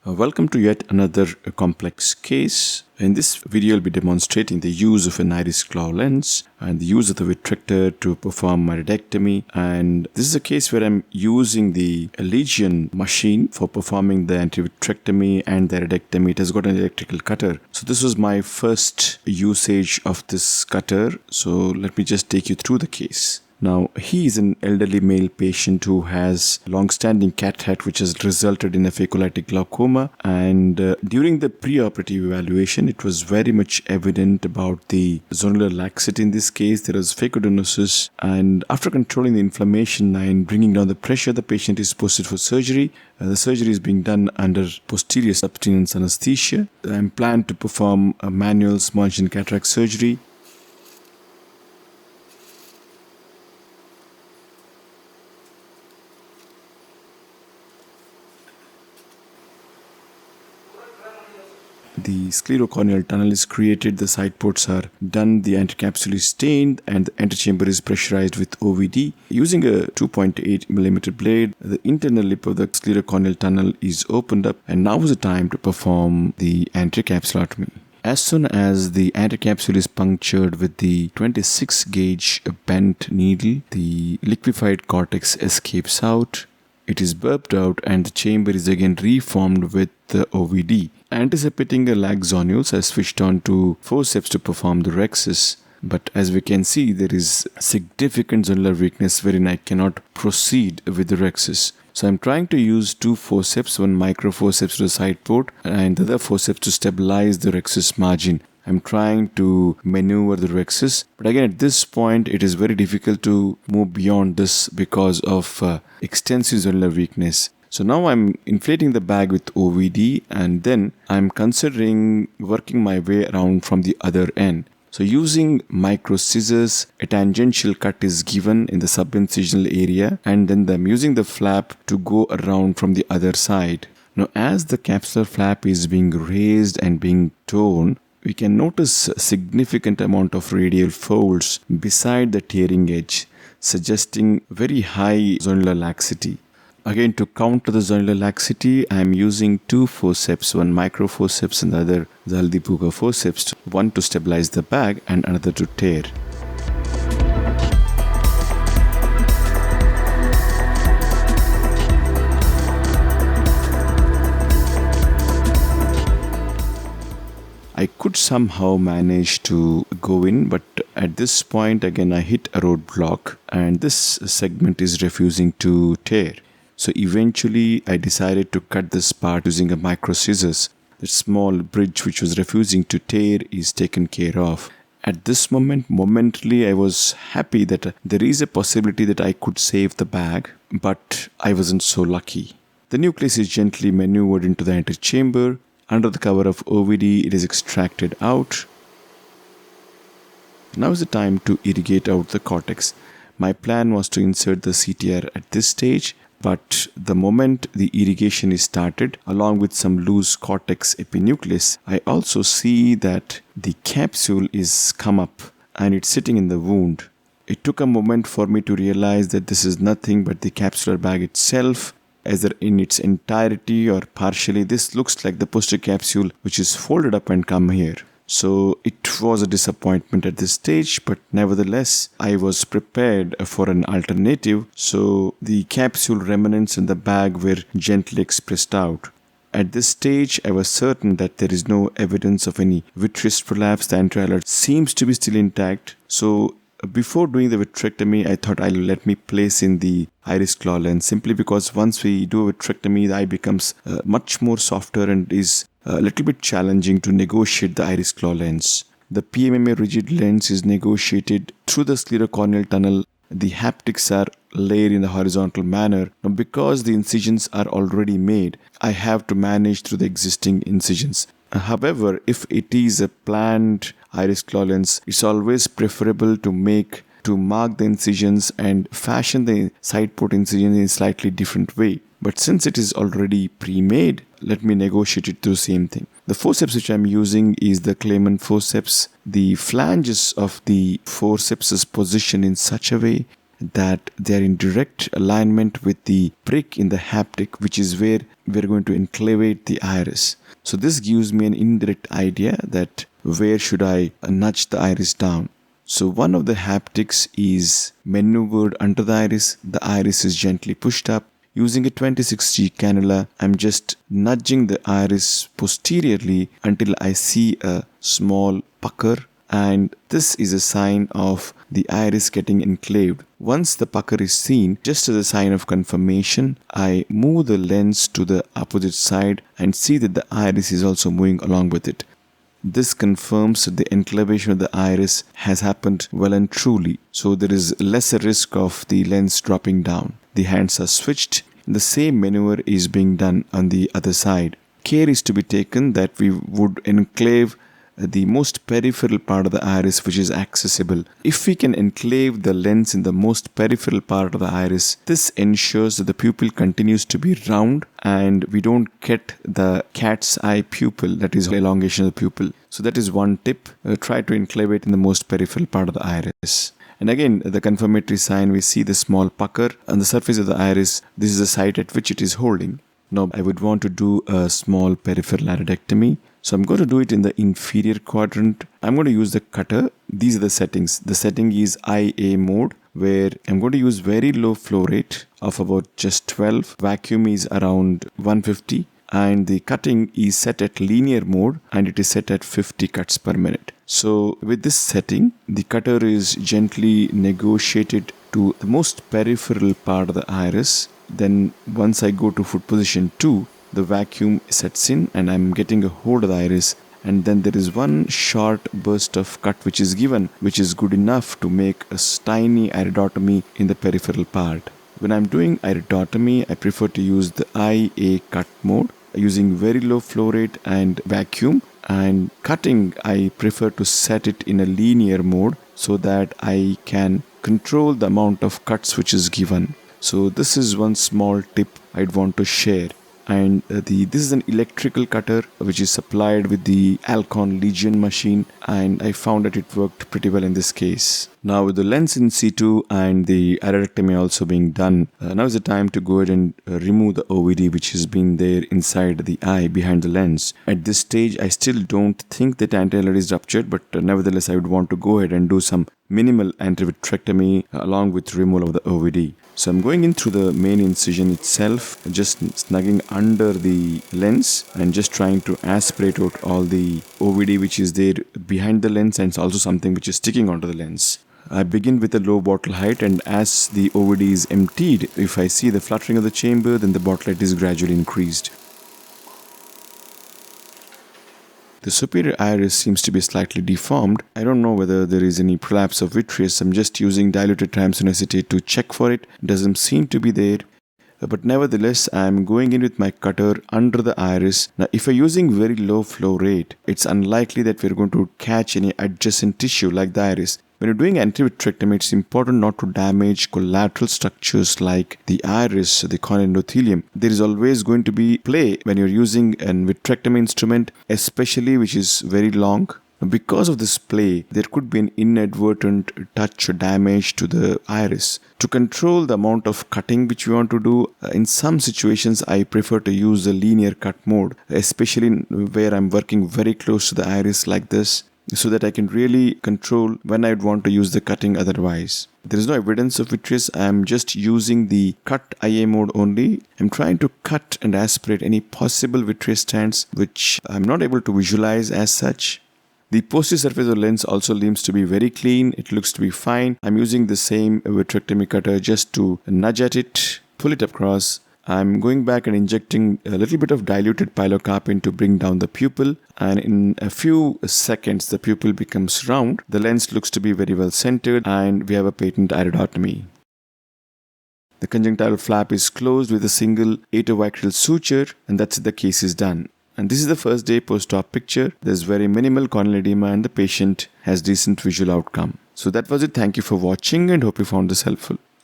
Welcome to yet another complex case. In this video, I'll be demonstrating the use of an iris claw lens and the use of the Vitrector to perform iridectomy. And this is a case where I'm using the Legion machine for performing the anti-vitrectomy and the iridectomy. It has got an electrical cutter. So this was my first usage of this cutter. So let me just take you through the case. Now, he is an elderly male patient who has long-standing cataract which has resulted in a phacolytic glaucoma, and during the preoperative evaluation it was very much evident about the zonular laxity in this case. There was phacodonosis, and after controlling the inflammation and bringing down the pressure, the patient is posted for surgery. The surgery is being done under posterior subcutaneous anesthesia. I'm planned to perform a manual small incision cataract surgery. The sclerocorneal tunnel is created, the side ports are done, the anticapsule is stained, and the antechamber is pressurized with OVD. Using a 2.8mm blade, the internal lip of the sclerocorneal tunnel is opened up, and now is the time to perform the anticapsulotomy. As soon as the anticapsule is punctured with the 26 gauge bent needle, the liquefied cortex escapes out. It is burped out and the chamber is again reformed with the OVD. Anticipating a lag zonules, I switched on to forceps to perform the rhexis. But as we can see, there is significant zonular weakness wherein I cannot proceed with the rhexis. So I'm trying to use two forceps, one microforceps to the side port and the other forceps to stabilize the rhexis margin. I'm trying to maneuver the rhexis, but again at this point it is very difficult to move beyond this because of extensive zonular weakness. So now I'm inflating the bag with OVD, and then I'm considering working my way around from the other end. So using micro scissors, a tangential cut is given in the subincisional area, and then I'm using the flap to go around from the other side. Now as the capsular flap is being raised and being torn, we can notice a significant amount of radial folds beside the tearing edge, suggesting very high zonular laxity. Again, to counter the zonular laxity, I am using two forceps, one microforceps and the other the Haldi-Puga forceps, one to stabilize the bag and another to tear. I could somehow manage to go in, but at this point again I hit a roadblock and this segment is refusing to tear. So eventually I decided to cut this part using a micro scissors. The small bridge which was refusing to tear is taken care of. At this moment, momentarily I was happy that there is a possibility that I could save the bag, but I wasn't so lucky. The nucleus is gently maneuvered into the antechamber. Under the cover of OVD, it is extracted out. Now is the time to irrigate out the cortex. My plan was to insert the CTR at this stage, but the moment the irrigation is started, along with some loose cortex epinucleus, I also see that the capsule is come up and it's sitting in the wound. It took a moment for me to realize that this is nothing but the capsular bag itself, either in its entirety or partially. This looks like the posterior capsule which is folded up and come here. So it was a disappointment at this stage, but nevertheless I was prepared for an alternative. So the capsule remnants in the bag were gently expressed out. At this stage I was certain that there is no evidence of any vitreous prolapse. The anterior seems to be still intact. So before doing the vitrectomy, I thought let me place in the iris claw lens, simply because once we do a vitrectomy, the eye becomes much more softer and is a little bit challenging to negotiate the iris claw lens. The PMMA rigid lens is negotiated through the sclerocorneal tunnel. The haptics are laid in a horizontal manner. Now, because the incisions are already made, I have to manage through the existing incisions. However, if it is a planned iris claw lens, it's always preferable to mark the incisions and fashion the side port incision in a slightly different way. But since it is already pre-made, let me negotiate it through the same thing. The forceps which I'm using is the Clayman forceps. The flanges of the forceps is positioned in such a way that they are in direct alignment with the brick in the haptic, which is where we're going to enclavate the iris. So this gives me an indirect idea that where should I nudge the iris down. So one of the haptics is maneuvered under the iris is gently pushed up. Using a 26G cannula, I'm just nudging the iris posteriorly until I see a small pucker, and this is a sign of the iris getting enclaved. Once the pucker is seen, just as a sign of confirmation, I move the lens to the opposite side and see that the iris is also moving along with it. This confirms that the enclavation of the iris has happened well and truly, so there is lesser risk of the lens dropping down. The hands are switched. The same maneuver is being done on the other side. Care is to be taken that we would enclave the most peripheral part of the iris which is accessible. If we can enclave the lens in the most peripheral part of the iris, this ensures that the pupil continues to be round and we don't get the cat's eye pupil, that is elongation of the pupil. So that is one tip. Try to enclavate in the most peripheral part of the iris. And again, the confirmatory sign, we see the small pucker on the surface of the iris. This is the site at which it is holding. Now I would want to do a small peripheral iridectomy. So I'm going to do it in the inferior quadrant. I'm going to use the cutter. These are the settings. The setting is IA mode, where I'm going to use very low flow rate of about just 12. Vacuum is around 150. And the cutting is set at linear mode and it is set at 50 cuts per minute. So with this setting, the cutter is gently negotiated to the most peripheral part of the iris. Then once I go to foot position 2, the vacuum sets in and I'm getting a hold of the iris, and then there is one short burst of cut which is given, which is good enough to make a tiny iridotomy in the peripheral part. When I'm doing iridotomy, I prefer to use the IA cut mode using very low flow rate and vacuum, and cutting I prefer to set it in a linear mode so that I can control the amount of cuts which is given. So this is one small tip I'd want to share. And this is an electrical cutter which is supplied with the Alcon Legion machine, and I found that it worked pretty well in this case. Now with the lens in situ and the iridectomy also being done, now is the time to go ahead and remove the OVD which has been there inside the eye behind the lens. At this stage I still don't think that anterior is ruptured, but nevertheless I would want to go ahead and do some minimal antivitrectomy along with removal of the OVD. So I'm going in through the main incision itself, just snugging under the lens and just trying to aspirate out all the OVD which is there behind the lens, and it's also something which is sticking onto the lens. I begin with a low bottle height, and as the OVD is emptied, if I see the fluttering of the chamber, then the bottle height is gradually increased. The superior iris seems to be slightly deformed. I don't know whether there is any prolapse of vitreous. I'm just using diluted triamcinolone acetate to check for it. Doesn't seem to be there. But nevertheless, I'm going in with my cutter under the iris. Now, if we're using very low flow rate, it's unlikely that we're going to catch any adjacent tissue like the iris. When you're doing antivitrectomy, it's important not to damage collateral structures like the iris, the corneal endothelium. There is always going to be play when you're using a vitrectomy instrument, especially which is very long. Because of this play, there could be an inadvertent touch or damage to the iris. To control the amount of cutting which we want to do, in some situations I prefer to use the linear cut mode, especially where I'm working very close to the iris like this, so that I can really control when I'd want to use the cutting otherwise. There is no evidence of vitreous. I'm just using the cut IA mode only. I'm trying to cut and aspirate any possible vitreous stands which I'm not able to visualize as such. The posterior surface of the lens also seems to be very clean. It looks to be fine. I'm using the same vitrectomy cutter just to nudge at it, pull it across. I'm going back and injecting a little bit of diluted pilocarpine to bring down the pupil, and in a few seconds the pupil becomes round. The lens looks to be very well centered, and we have a patent iridotomy. The conjunctival flap is closed with a single atovitreal suture, and that's it, the case is done. And this is the first day post-op picture. There's very minimal corneal edema and the patient has decent visual outcome. So that was it. Thank you for watching and hope you found this helpful.